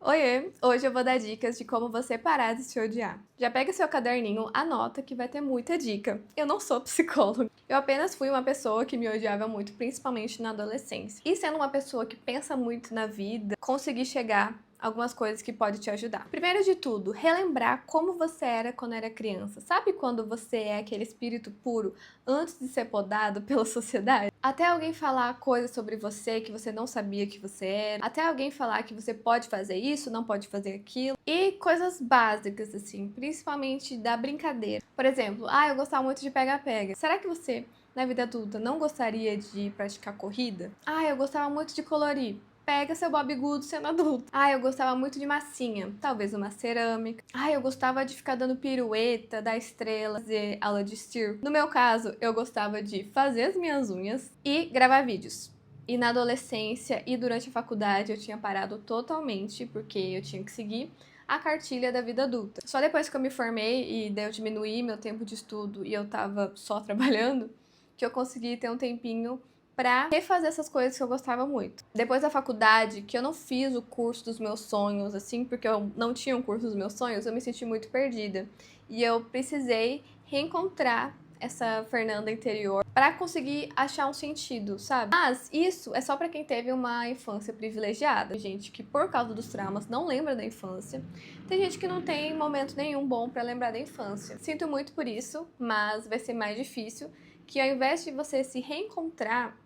Oiê! Hoje eu vou dar dicas de como você parar de se odiar. Já pega seu caderninho, anota que vai ter muita dica. Eu não sou psicóloga. Eu apenas fui uma pessoa que me odiava muito, principalmente na adolescência. E sendo uma pessoa que pensa muito na vida, consegui chegar a algumas coisas que podem te ajudar. Primeiro de tudo, relembrar como você era quando era criança. Sabe quando você é aquele espírito puro antes de ser podado pela sociedade? Até alguém falar coisas sobre você que você não sabia que você era, até alguém falar que você pode fazer isso, não pode fazer aquilo, e coisas básicas, assim, principalmente da brincadeira. Por exemplo, eu gostava muito de pega-pega. Será que você, na vida adulta, não gostaria de praticar corrida? Eu gostava muito de colorir. Pega seu Bob Good sendo adulto. Eu gostava muito de massinha, talvez uma cerâmica. Eu gostava de ficar dando pirueta, dar estrela, fazer aula de circo. No meu caso, eu gostava de fazer as minhas unhas e gravar vídeos. E na adolescência e durante a faculdade eu tinha parado totalmente, porque eu tinha que seguir a cartilha da vida adulta. Só depois que eu me formei e daí eu diminuí meu tempo de estudo e eu tava só trabalhando, que eu consegui ter um tempinho pra refazer essas coisas que eu gostava muito. Depois da faculdade, que eu não fiz o curso dos meus sonhos, assim, porque eu não tinha um curso dos meus sonhos, eu me senti muito perdida. E eu precisei reencontrar essa Fernanda interior para conseguir achar um sentido, sabe? Mas isso é só para quem teve uma infância privilegiada. Tem gente que por causa dos traumas não lembra da infância. Tem gente que não tem momento nenhum bom para lembrar da infância. Sinto muito por isso, mas vai ser mais difícil que ao invés de você se reencontrar,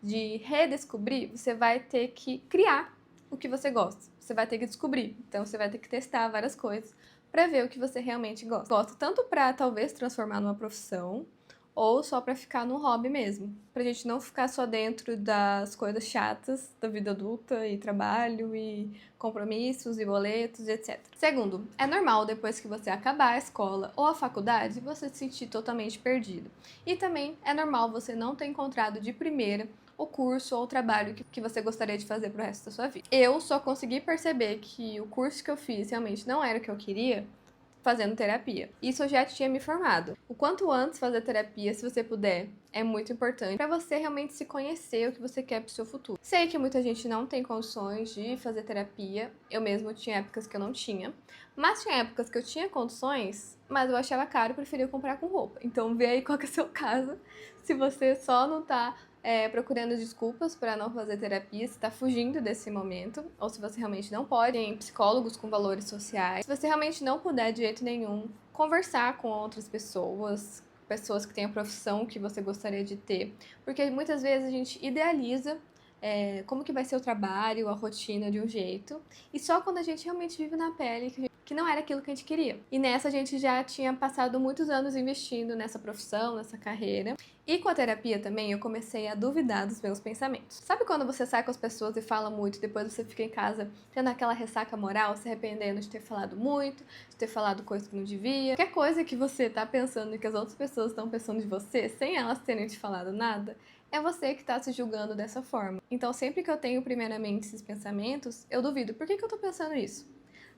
de redescobrir, você vai ter que criar o que você gosta. Você vai ter que descobrir. Então você vai ter que testar várias coisas para ver o que você realmente gosta. Gosta tanto para talvez transformar numa profissão ou só para ficar no hobby mesmo, pra gente não ficar só dentro das coisas chatas da vida adulta e trabalho e compromissos e boletos, etc. Segundo, é normal depois que você acabar a escola ou a faculdade você se sentir totalmente perdido. E também é normal você não ter encontrado de primeira o curso ou o trabalho que você gostaria de fazer pro resto da sua vida. Eu só consegui perceber que o curso que eu fiz realmente não era o que eu queria fazendo terapia. Isso eu já tinha me formado. O quanto antes fazer terapia, se você puder, é muito importante para você realmente se conhecer o que você quer pro seu futuro. Sei que muita gente não tem condições de fazer terapia. Eu mesmo tinha épocas que eu não tinha, mas tinha épocas que eu tinha condições, mas eu achava caro e preferia comprar com roupa. Então vê aí qual que é o seu caso. Se você só não tá procurando desculpas para não fazer terapia, se está fugindo desse momento, ou se você realmente não pode, tem psicólogos com valores sociais. Se você realmente não puder de jeito nenhum conversar com outras pessoas, pessoas que têm a profissão que você gostaria de ter, porque muitas vezes a gente idealiza como que vai ser o trabalho, a rotina de um jeito, e só quando a gente realmente vive na pele que não era aquilo que a gente queria. E nessa a gente já tinha passado muitos anos investindo nessa profissão, nessa carreira. E com a terapia também eu comecei a duvidar dos meus pensamentos. Sabe quando você sai com as pessoas e fala muito, e depois você fica em casa tendo aquela ressaca moral, se arrependendo de ter falado muito, de ter falado coisas que não devia? Qualquer coisa que você tá pensando e que as outras pessoas estão pensando de você, sem elas terem te falado nada, é você que está se julgando dessa forma. Então, sempre que eu tenho primeiramente esses pensamentos, eu duvido. Por que eu tô pensando isso?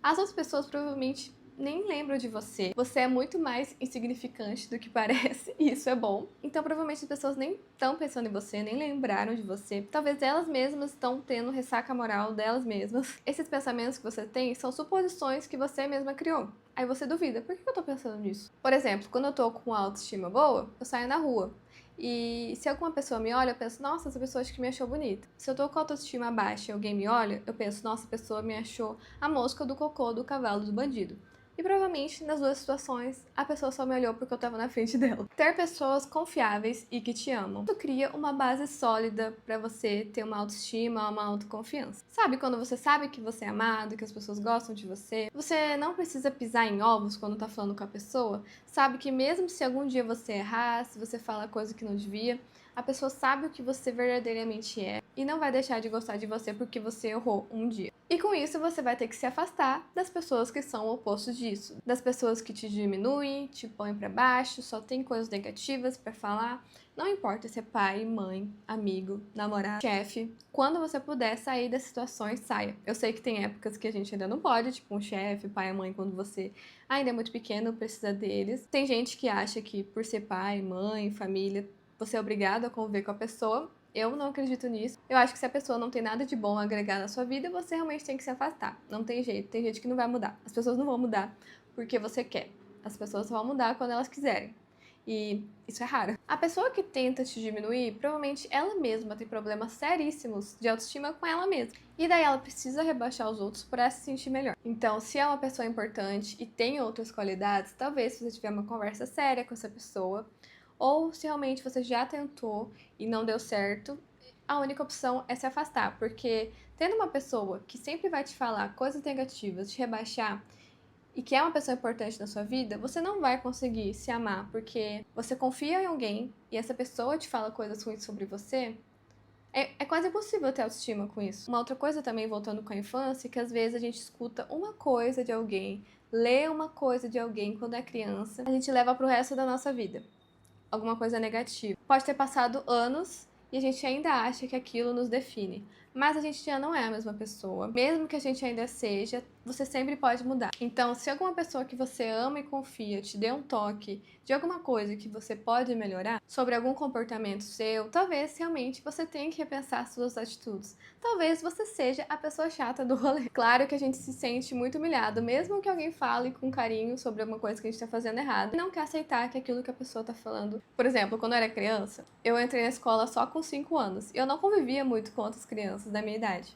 As outras pessoas provavelmente nem lembram de você. Você é muito mais insignificante do que parece, e isso é bom. Então, provavelmente as pessoas nem estão pensando em você, nem lembraram de você. Talvez elas mesmas estão tendo ressaca moral delas mesmas. Esses pensamentos que você tem são suposições que você mesma criou. Aí você duvida, por que eu tô pensando nisso? Por exemplo, quando eu tô com a autoestima boa, eu saio na rua. E se alguma pessoa me olha, eu penso, nossa, essa pessoa acho que me achou bonita. Se eu tô com a autoestima baixa e alguém me olha, eu penso, nossa, a pessoa me achou a mosca do cocô do cavalo do bandido. E provavelmente, nas duas situações, a pessoa só me olhou porque eu tava na frente dela. Ter pessoas confiáveis e que te amam. Isso cria uma base sólida pra você ter uma autoestima, uma autoconfiança. Sabe quando você sabe que você é amado, que as pessoas gostam de você? Você não precisa pisar em ovos quando tá falando com a pessoa. Sabe que mesmo se algum dia você errar, se você fala coisa que não devia, a pessoa sabe o que você verdadeiramente é e não vai deixar de gostar de você porque você errou um dia. E com isso você vai ter que se afastar das pessoas que são o oposto disso, das pessoas que te diminuem, te põem pra baixo, só tem coisas negativas pra falar. Não importa se é pai, mãe, amigo, namorado, chefe, quando você puder sair das situações, saia. Eu sei que tem épocas que a gente ainda não pode, tipo um chefe, pai, mãe, quando você ainda é muito pequeno, precisa deles. Tem gente que acha que por ser pai, mãe, família, você é obrigado a conviver com a pessoa. Eu não acredito nisso. Eu acho que se a pessoa não tem nada de bom a agregar na sua vida, você realmente tem que se afastar. Não tem jeito. Tem gente que não vai mudar. As pessoas não vão mudar porque você quer. As pessoas vão mudar quando elas quiserem. E isso é raro. A pessoa que tenta te diminuir, provavelmente ela mesma tem problemas seríssimos de autoestima com ela mesma. E daí ela precisa rebaixar os outros para se sentir melhor. Então, se é uma pessoa importante e tem outras qualidades, talvez se você tiver uma conversa séria com essa pessoa, ou se realmente você já tentou e não deu certo, a única opção é se afastar, porque tendo uma pessoa que sempre vai te falar coisas negativas, te rebaixar, e que é uma pessoa importante na sua vida, você não vai conseguir se amar, porque você confia em alguém e essa pessoa te fala coisas ruins sobre você. É quase impossível ter autoestima com isso. Uma outra coisa também, voltando com a infância, que às vezes a gente escuta uma coisa de alguém, lê uma coisa de alguém quando é criança, a gente leva pro resto da nossa vida. Alguma coisa negativa. Pode ter passado anos e a gente ainda acha que aquilo nos define. Mas a gente já não é a mesma pessoa. Mesmo que a gente ainda seja, você sempre pode mudar. Então, se alguma pessoa que você ama e confia te dê um toque de alguma coisa que você pode melhorar, sobre algum comportamento seu, talvez realmente você tenha que repensar suas atitudes. Talvez você seja a pessoa chata do rolê. Claro que a gente se sente muito humilhado, mesmo que alguém fale com carinho sobre alguma coisa que a gente tá fazendo errado, e não quer aceitar que aquilo que a pessoa tá falando. Por exemplo, quando eu era criança, eu entrei na escola só com 5 anos. E eu não convivia muito com outras crianças da minha idade.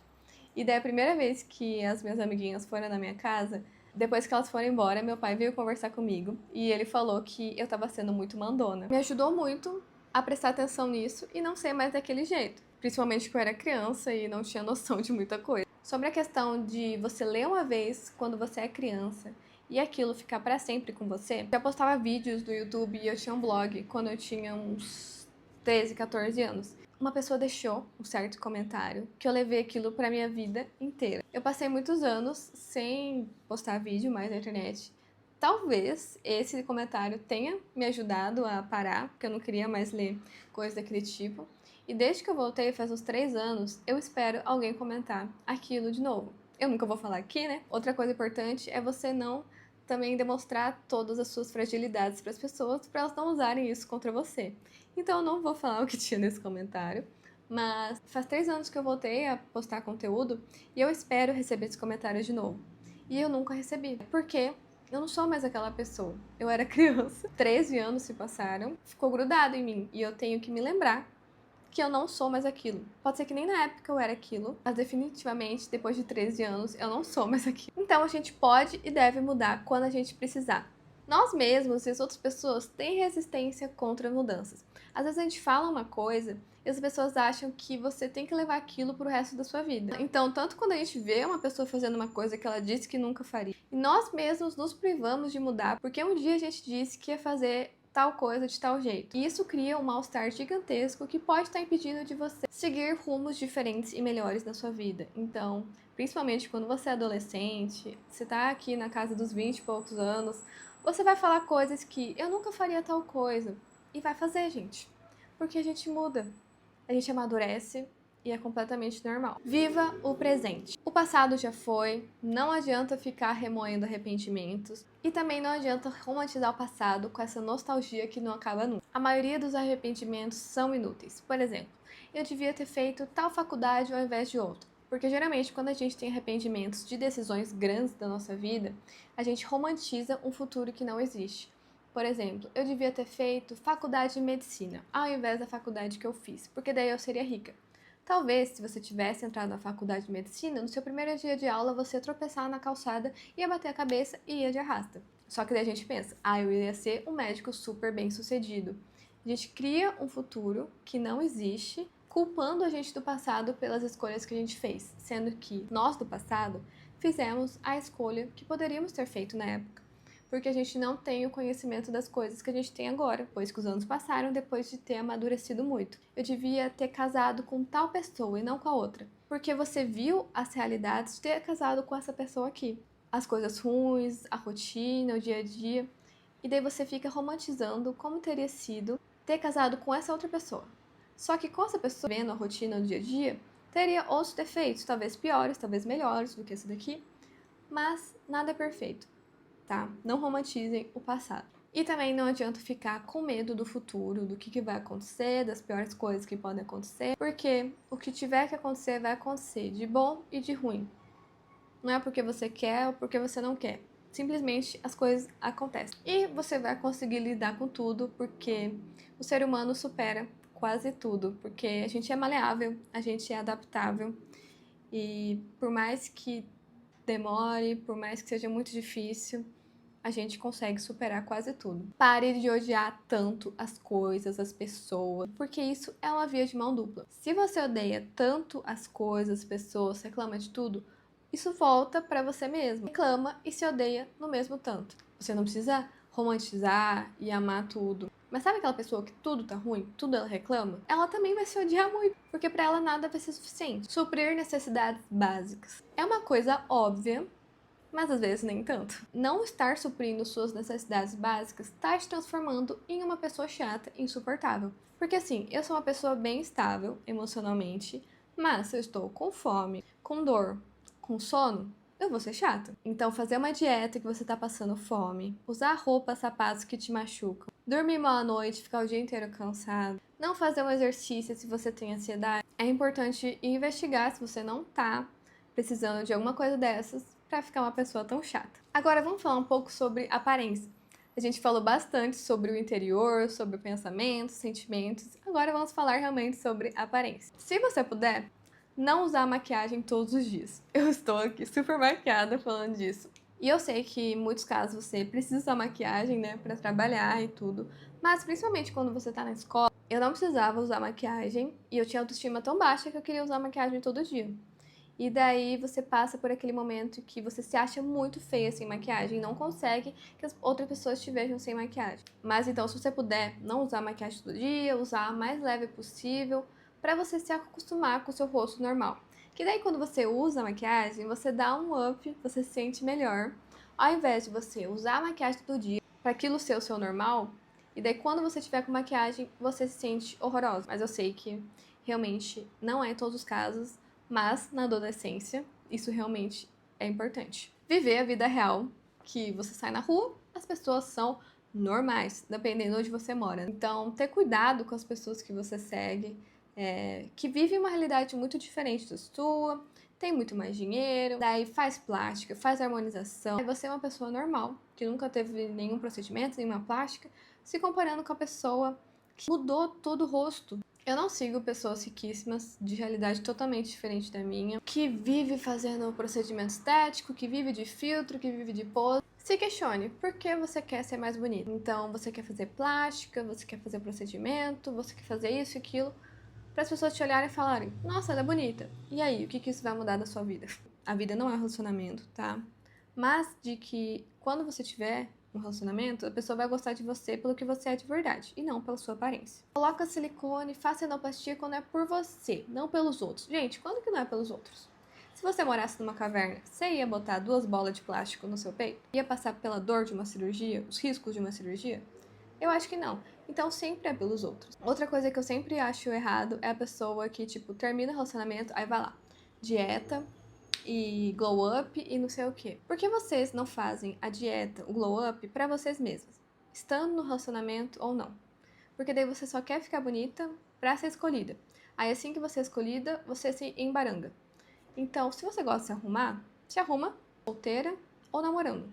E daí a primeira vez que as minhas amiguinhas foram na minha casa, depois que elas foram embora, meu pai veio conversar comigo e ele falou que eu tava sendo muito mandona. Me ajudou muito a prestar atenção nisso e não ser mais daquele jeito. Principalmente porque eu era criança e não tinha noção de muita coisa. Sobre a questão de você ler uma vez quando você é criança e aquilo ficar para sempre com você, eu postava vídeos do YouTube e eu tinha um blog quando eu tinha uns 13, 14 anos. Uma pessoa deixou um certo comentário que eu levei aquilo pra minha vida inteira. Eu passei muitos anos sem postar vídeo mais na internet. Talvez esse comentário tenha me ajudado a parar, porque eu não queria mais ler coisas daquele tipo. E desde que eu voltei, faz uns 3 anos, eu espero alguém comentar aquilo de novo. Eu nunca vou falar aqui, né? Outra coisa importante é você não também demonstrar todas as suas fragilidades para as pessoas, para elas não usarem isso contra você. Então eu não vou falar o que tinha nesse comentário, mas faz 3 anos que eu voltei a postar conteúdo e eu espero receber esse comentário de novo. E eu nunca recebi, porque eu não sou mais aquela pessoa. Eu era criança, 13 anos se passaram, ficou grudado em mim e eu tenho que me lembrar que eu não sou mais aquilo. Pode ser que nem na época eu era aquilo, mas definitivamente depois de 13 anos eu não sou mais aquilo. Então a gente pode e deve mudar quando a gente precisar. Nós mesmos e as outras pessoas têm resistência contra mudanças. Às vezes a gente fala uma coisa e as pessoas acham que você tem que levar aquilo pro resto da sua vida. Então, tanto quando a gente vê uma pessoa fazendo uma coisa que ela disse que nunca faria, e nós mesmos nos privamos de mudar porque um dia a gente disse que ia fazer tal coisa de tal jeito. E isso cria um mal-estar gigantesco que pode estar impedindo de você seguir rumos diferentes e melhores na sua vida. Então, principalmente quando você é adolescente, você tá aqui na casa dos 20 e poucos anos, você vai falar coisas que eu nunca faria tal coisa. E vai fazer, gente. Porque a gente muda. A gente amadurece e é completamente normal. Viva o presente. O passado já foi, não adianta ficar remoendo arrependimentos e também não adianta romantizar o passado com essa nostalgia que não acaba nunca. A maioria dos arrependimentos são inúteis. Por exemplo, eu devia ter feito tal faculdade ao invés de outra. Porque geralmente quando a gente tem arrependimentos de decisões grandes da nossa vida, a gente romantiza um futuro que não existe. Por exemplo, eu devia ter feito faculdade de medicina ao invés da faculdade que eu fiz, porque daí eu seria rica. Talvez, se você tivesse entrado na faculdade de medicina, no seu primeiro dia de aula você ia tropeçar na calçada, ia bater a cabeça e ia de arrasta. Só que daí a gente pensa, eu ia ser um médico super bem sucedido. A gente cria um futuro que não existe, culpando a gente do passado pelas escolhas que a gente fez, sendo que nós do passado fizemos a escolha que poderíamos ter feito na época. Porque a gente não tem o conhecimento das coisas que a gente tem agora, pois que os anos passaram depois de ter amadurecido muito. Eu devia ter casado com tal pessoa e não com a outra, porque você viu as realidades de ter casado com essa pessoa aqui. As coisas ruins, a rotina, o dia a dia, e daí você fica romantizando como teria sido ter casado com essa outra pessoa. Só que com essa pessoa, vendo a rotina do dia a dia, teria outros defeitos, talvez piores, talvez melhores do que esse daqui, mas nada é perfeito. Tá? Não romantizem o passado. E também não adianta ficar com medo do futuro, do que vai acontecer, das piores coisas que podem acontecer, porque o que tiver que acontecer vai acontecer, de bom e de ruim. Não é porque você quer ou porque você não quer. Simplesmente as coisas acontecem. E você vai conseguir lidar com tudo, porque o ser humano supera quase tudo, porque a gente é maleável, a gente é adaptável. E por mais que demore, por mais que seja muito difícil, a gente consegue superar quase tudo. Pare de odiar tanto as coisas, as pessoas, porque isso é uma via de mão dupla. Se você odeia tanto as coisas, as pessoas, reclama de tudo, isso volta para você mesmo. Reclama e se odeia no mesmo tanto. Você não precisa romantizar e amar tudo. Mas sabe aquela pessoa que tudo tá ruim, tudo ela reclama? Ela também vai se odiar muito, porque para ela nada vai ser suficiente. Suprir necessidades básicas é uma coisa óbvia, mas às vezes nem tanto. Não estar suprindo suas necessidades básicas está te transformando em uma pessoa chata e insuportável. Porque assim, eu sou uma pessoa bem estável emocionalmente, mas se eu estou com fome, com dor, com sono, eu vou ser chata. Então, fazer uma dieta que você tá passando fome, usar roupas, sapatos que te machucam, dormir mal à noite, ficar o dia inteiro cansado, não fazer um exercício se você tem ansiedade, é importante investigar se você não tá precisando de alguma coisa dessas para ficar uma pessoa tão chata. Agora vamos falar um pouco sobre aparência. A gente falou bastante sobre o interior, sobre pensamentos, sentimentos. Agora vamos falar realmente sobre aparência. Se você puder, não usar maquiagem todos os dias. Eu estou aqui super maquiada falando disso. E eu sei que em muitos casos você precisa usar maquiagem, né, para trabalhar e tudo. Mas principalmente quando você tá na escola, eu não precisava usar maquiagem e eu tinha autoestima tão baixa que eu queria usar maquiagem todo dia. E daí você passa por aquele momento que você se acha muito feia sem maquiagem e não consegue que as outras pessoas te vejam sem maquiagem. Mas então, se você puder não usar maquiagem todo dia, usar a mais leve possível, para você se acostumar com o seu rosto normal. Que daí quando você usa a maquiagem, você dá um up, você se sente melhor, ao invés de você usar a maquiagem todo dia para aquilo ser o seu normal, e daí quando você tiver com maquiagem, você se sente horrorosa. Mas eu sei que realmente não é em todos os casos, mas na adolescência isso realmente é importante. Viver a vida real, que você sai na rua, as pessoas são normais, dependendo de onde você mora. Então, ter cuidado com as pessoas que você segue, que vivem uma realidade muito diferente da sua, tem muito mais dinheiro, daí faz plástica, faz harmonização. Aí você é uma pessoa normal, que nunca teve nenhum procedimento, nenhuma plástica, se comparando com a pessoa que mudou todo o rosto. Eu não sigo pessoas riquíssimas de realidade totalmente diferente da minha, que vive fazendo procedimento estético, que vive de filtro, que vive de pose. Se questione, por que você quer ser mais bonita? Então, você quer fazer plástica, você quer fazer procedimento, você quer fazer isso e aquilo, para as pessoas te olharem e falarem, nossa, ela é bonita. E aí, o que isso vai mudar na sua vida? A vida não é um relacionamento, tá? Mas de que quando você tiver um relacionamento, a pessoa vai gostar de você pelo que você é de verdade, e não pela sua aparência. Coloca silicone, faça enoplastia quando é por você, não pelos outros. Gente, quando que não é pelos outros? Se você morasse numa caverna, você ia botar 2 bolas de plástico no seu peito? Ia passar pela dor de uma cirurgia, os riscos de uma cirurgia? Eu acho que não. Então sempre é pelos outros. Outra coisa que eu sempre acho errado é a pessoa que, tipo, termina o relacionamento, aí vai lá, dieta, e glow up e não sei o quê. Por que vocês não fazem a dieta, o glow up, pra vocês mesmos? Estando no relacionamento ou não? Porque daí você só quer ficar bonita pra ser escolhida. Aí assim que você é escolhida, você se embaranga. Então, se você gosta de se arruma solteira ou namorando.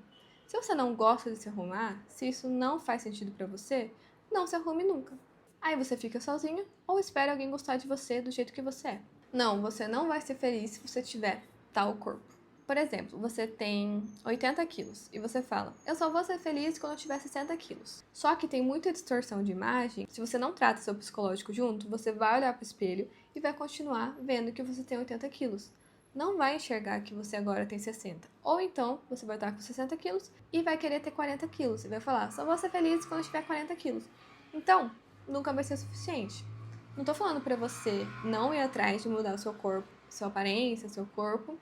Se você não gosta de se arrumar, se isso não faz sentido pra você, não se arrume nunca. Aí você fica sozinha ou espera alguém gostar de você do jeito que você é. Não, você não vai ser feliz se você tiver tal corpo. Por exemplo, você tem 80 quilos e você fala, eu só vou ser feliz quando eu tiver 60 quilos. Só que tem muita distorção de imagem. Se você não trata seu psicológico junto, você vai olhar pro espelho e vai continuar vendo que você tem 80 quilos. Não vai enxergar que você agora tem 60. Ou então, você vai estar com 60 quilos e vai querer ter 40 quilos. E vai falar, só vou ser feliz quando eu tiver 40 quilos. Então, nunca vai ser suficiente. Não tô falando pra você não ir atrás de mudar o seu corpo, sua aparência, seu corpo.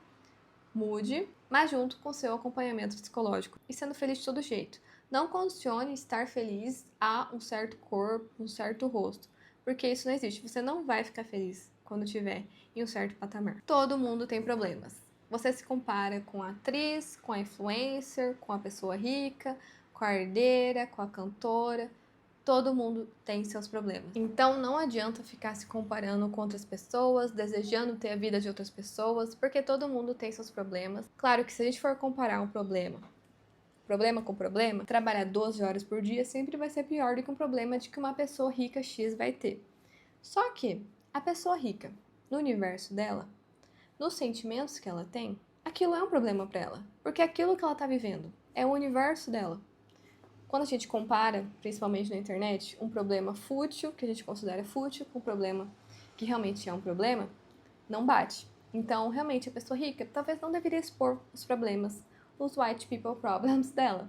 Mude, mas junto com seu acompanhamento psicológico e sendo feliz de todo jeito. Não condicione estar feliz a um certo corpo, um certo rosto, porque isso não existe. Você não vai ficar feliz quando tiver em um certo patamar. Todo mundo tem problemas. Você se compara com a atriz, com a influencer, com a pessoa rica, com a herdeira, com a cantora. Todo mundo tem seus problemas. Então não adianta ficar se comparando com outras pessoas, desejando ter a vida de outras pessoas, porque todo mundo tem seus problemas. Claro que se a gente for comparar um problema com problema, trabalhar 12 horas por dia sempre vai ser pior do que um problema de que uma pessoa rica X vai ter. Só que a pessoa rica, no universo dela, nos sentimentos que ela tem, aquilo é um problema para ela, porque aquilo que ela tá vivendo é o universo dela. Quando a gente compara, principalmente na internet, um problema fútil, que a gente considera fútil, com um problema que realmente é um problema, não bate. Então, realmente, a pessoa rica talvez não deveria expor os problemas, os white people problems dela.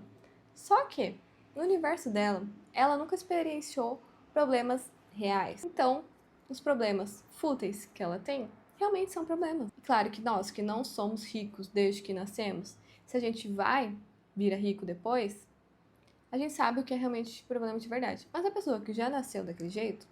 Só que, no universo dela, ela nunca experienciou problemas reais. Então, os problemas fúteis que ela tem realmente são problemas. E claro que nós, que não somos ricos desde que nascemos, se a gente vai vir a rico depois, a gente sabe o que é realmente problema de verdade. Mas a pessoa que já nasceu daquele jeito,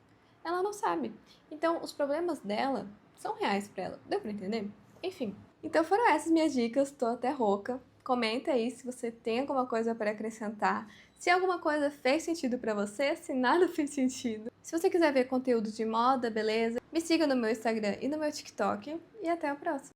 ela não sabe. Então, os problemas dela são reais pra ela. Deu pra entender? Enfim. Então foram essas minhas dicas. Tô até rouca. Comenta aí se você tem alguma coisa para acrescentar. Se alguma coisa fez sentido pra você, se nada fez sentido. Se você quiser ver conteúdo de moda, beleza, me siga no meu Instagram e no meu TikTok. E até a próxima.